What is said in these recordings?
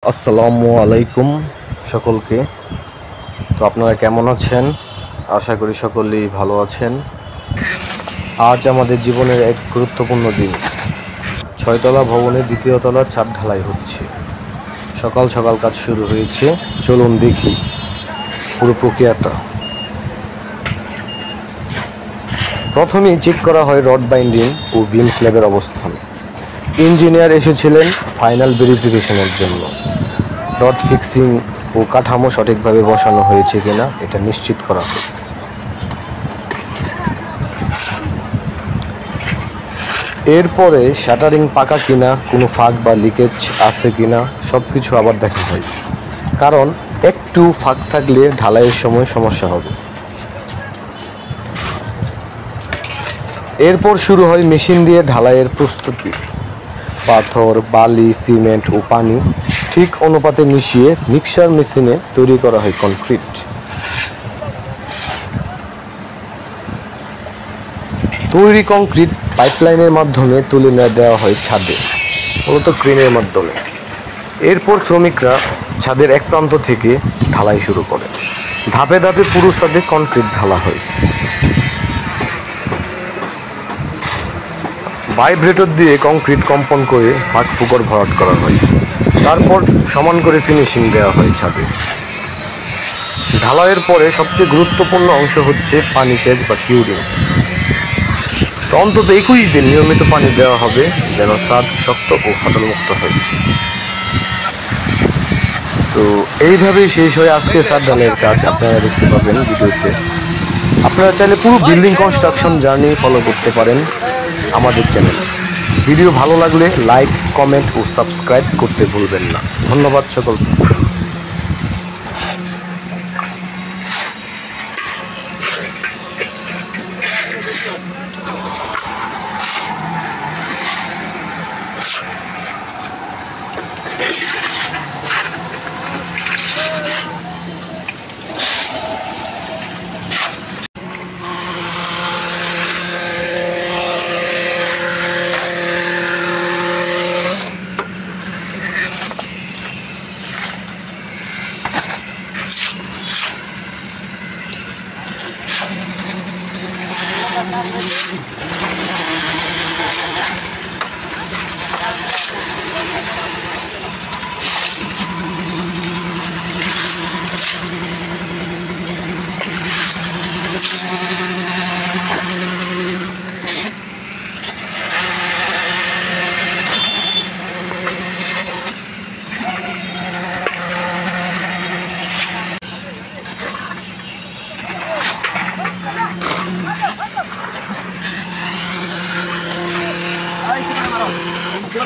আসসালামু আলাইকুম সকলকে। তো আপনারা কেমন আছেন? আশা করি সকলেই ভালো আছেন। আজ আমাদের জীবনের এক গুরুত্বপূর্ণ দিন। 6 তলা ভবনের 2য় তলার ছাদ ঢালাই হচ্ছে। সকাল সকাল কাজ শুরু হয়েছে। চলুন দেখি পুরো প্রক্রিয়াটা। প্রথমেই চেক করা হয় রড বাইন্ডিং ও বিম স্ল্যাবের অবস্থান। ইঞ্জিনিয়ার এসেছিলেন ফাইনাল ভেরিফিকেশনের জন্য। রড ফিক্সিং ও কাঠামো সঠিকভাবে বসানো হয়েছে কিনা এটা নিশ্চিত করা হয়। এরপরে শাটারিং পাকা কিনা, কোনো ফাঁক বা লিকেজ আছে কিনা সব কিছু আবার দেখা হয়, কারণ একটু ফাঁক থাকলে ঢালাইয়ের সময় সমস্যা হবে। এরপর শুরু হয় মেশিন দিয়ে ঢালাইয়ের প্রস্তুতি। পাথর, বালি, সিমেন্ট ও পানি ঠিক অনুপাতে মিশিয়ে মিক্সার মেশিনে তৈরি করা হয় কনক্রিট। তৈরি কংক্রিট পাইপলাইনের মাধ্যমে তুলে দেওয়া হয় ছাদে, মূলত ক্রেনের মাধ্যমে। এরপর শ্রমিকরা ছাদের এক প্রান্ত থেকে ঢালাই শুরু করে। ধাপে ধাপে পুরো ছাদে কনক্রিট ঢালা হয়। ভাইব্রেটর দিয়ে কংক্রিট কম্পন করে ফাঁক ফুকর ভরাট করা হয়। তারপর সমান করে ফিনিশিং দেওয়া হয় ছাদে। ঢালাইয়ের পরে সবচেয়ে গুরুত্বপূর্ণ অংশ হচ্ছে পানি সেচ বা কিউরিং। তো অন্তত 21 দিন নিয়মিত পানি দেওয়া হবে, যেন ছাদ শক্ত ও ফাটলমুক্ত হয়। তো এইভাবেই শেষ হয় আজকে ছাদ ঢালাইয়ের কাজ। আপনারা দেখতে পাবেন ভিডিওতে। আপনারা চাইলে পুরো বিল্ডিং কনস্ট্রাকশন জার্নি ফলো করতে পারেন আমাদের চ্যানেলে। ভিডিও ভালো লাগলে লাইক, কমেন্ট ও সাবস্ক্রাইব করতে ভুলবেন না। ধন্যবাদ সকলকে।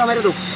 মেরে দাও।